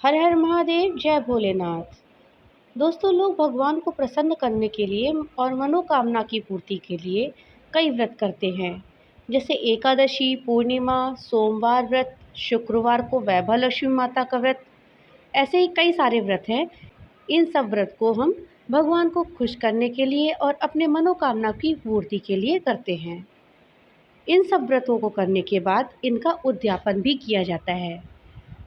हर हर महादेव, जय भोलेनाथ। दोस्तों, लोग भगवान को प्रसन्न करने के लिए और मनोकामना की पूर्ति के लिए कई व्रत करते हैं। जैसे एकादशी, पूर्णिमा, सोमवार व्रत, शुक्रवार को वैभव लक्ष्मी माता का व्रत। ऐसे ही कई सारे व्रत हैं। इन सब व्रत को हम भगवान को खुश करने के लिए और अपने मनोकामना की पूर्ति के लिए करते हैं। इन सब व्रतों को करने के बाद इनका उद्यापन भी किया जाता है,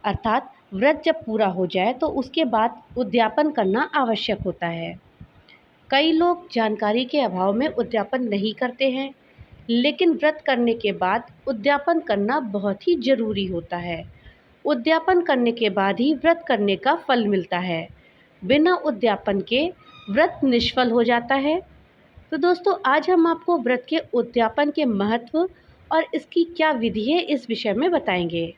अर्थात व्रत जब पूरा हो जाए तो उसके बाद उद्यापन करना आवश्यक होता है। कई लोग जानकारी के अभाव में उद्यापन नहीं करते हैं, लेकिन व्रत करने के बाद उद्यापन करना बहुत ही ज़रूरी होता है। उद्यापन करने के बाद ही व्रत करने का फल मिलता है। बिना उद्यापन के व्रत निष्फल हो जाता है। तो दोस्तों, आज हम आपको व्रत के उद्यापन के महत्व और इसकी क्या विधि है, इस विषय में बताएंगे।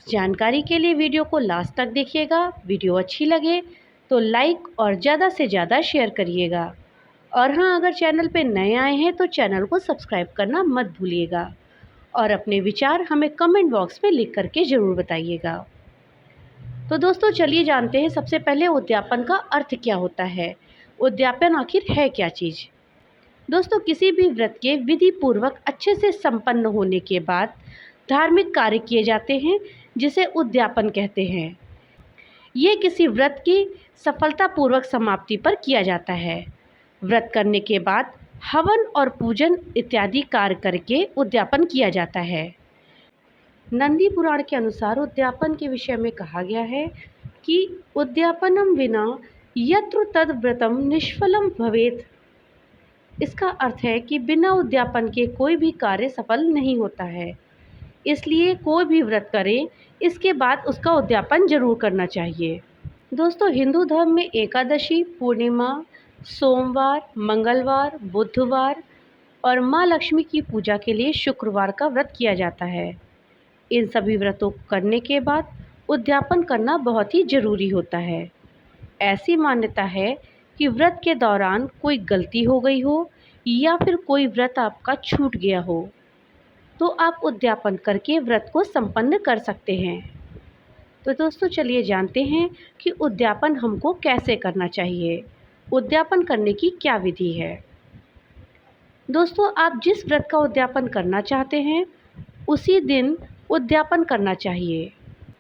जानकारी के लिए वीडियो को लास्ट तक देखिएगा। वीडियो अच्छी लगे तो लाइक और ज़्यादा से ज़्यादा शेयर करिएगा। और हाँ, अगर चैनल पे नए आए हैं तो चैनल को सब्सक्राइब करना मत भूलिएगा और अपने विचार हमें कमेंट बॉक्स में लिख करके ज़रूर बताइएगा। तो दोस्तों, चलिए जानते हैं सबसे पहले उद्यापन का अर्थ क्या होता है। उद्यापन आखिर है क्या चीज़। दोस्तों, किसी भी व्रत के विधि पूर्वक अच्छे से संपन्न होने के बाद धार्मिक कार्य किए जाते हैं, जिसे उद्यापन कहते हैं। ये किसी व्रत की सफलतापूर्वक समाप्ति पर किया जाता है। व्रत करने के बाद हवन और पूजन इत्यादि कार्य करके उद्यापन किया जाता है। नंदी पुराण के अनुसार उद्यापन के विषय में कहा गया है कि उद्यापनम विना यत्र तद व्रतम निष्फलम भवेत्। इसका अर्थ है कि बिना उद्यापन के कोई भी कार्य सफल नहीं होता है। इसलिए कोई भी व्रत करें, इसके बाद उसका उद्यापन जरूर करना चाहिए। दोस्तों, हिंदू धर्म में एकादशी, पूर्णिमा, सोमवार, मंगलवार, बुधवार और माँ लक्ष्मी की पूजा के लिए शुक्रवार का व्रत किया जाता है। इन सभी व्रतों को करने के बाद उद्यापन करना बहुत ही ज़रूरी होता है। ऐसी मान्यता है कि व्रत के दौरान कोई गलती हो गई हो या फिर कोई व्रत आपका छूट गया हो तो आप उद्यापन करके व्रत को संपन्न कर सकते हैं। तो दोस्तों, चलिए जानते हैं कि उद्यापन हमको कैसे करना चाहिए। उद्यापन करने की क्या विधि है। दोस्तों, आप जिस व्रत का उद्यापन करना चाहते हैं उसी दिन उद्यापन करना चाहिए।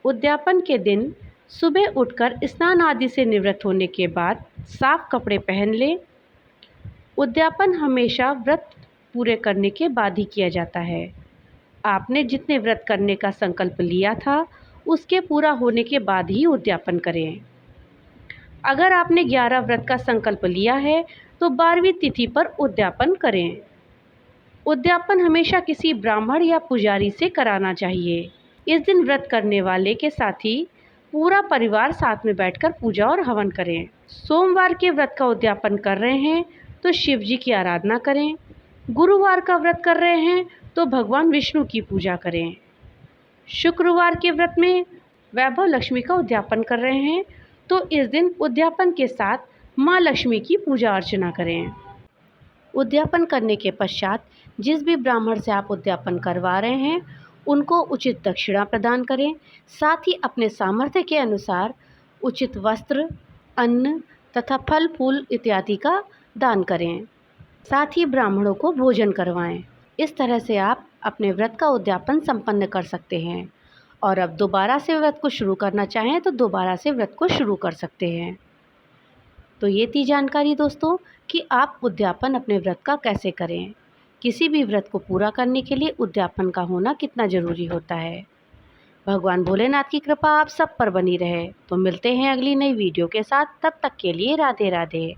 उद्यापन के दिन सुबह उठकर स्नान आदि से निवृत्त होने के बाद साफ कपड़े पहन लें। उद्यापन हमेशा व्रत पूरे करने के बाद ही किया जाता है। आपने जितने व्रत करने का संकल्प लिया था उसके पूरा होने के बाद ही उद्यापन करें। अगर आपने 11 व्रत का संकल्प लिया है तो 12वीं तिथि पर उद्यापन करें। उद्यापन हमेशा किसी ब्राह्मण या पुजारी से कराना चाहिए। इस दिन व्रत करने वाले के साथ ही पूरा परिवार साथ में बैठकर पूजा और हवन करें। सोमवार के व्रत का उद्यापन कर रहे हैं तो शिव जी की आराधना करें। गुरुवार का व्रत कर रहे हैं तो भगवान विष्णु की पूजा करें। शुक्रवार के व्रत में वैभव लक्ष्मी का उद्यापन कर रहे हैं तो इस दिन उद्यापन के साथ माँ लक्ष्मी की पूजा अर्चना करें। उद्यापन करने के पश्चात जिस भी ब्राह्मण से आप उद्यापन करवा रहे हैं उनको उचित दक्षिणा प्रदान करें। साथ ही अपने सामर्थ्य के अनुसार उचित वस्त्र, अन्न तथा फल फूल इत्यादि का दान करें। साथ ही ब्राह्मणों को भोजन करवाएं। इस तरह से आप अपने व्रत का उद्यापन संपन्न कर सकते हैं और अब दोबारा से व्रत को शुरू करना चाहें तो दोबारा से व्रत को शुरू कर सकते हैं। तो ये थी जानकारी दोस्तों कि आप उद्यापन अपने व्रत का कैसे करें। किसी भी व्रत को पूरा करने के लिए उद्यापन का होना कितना ज़रूरी होता है। भगवान भोलेनाथ की कृपा आप सब पर बनी रहे। तो मिलते हैं अगली नई वीडियो के साथ। तब तक के लिए राधे राधे।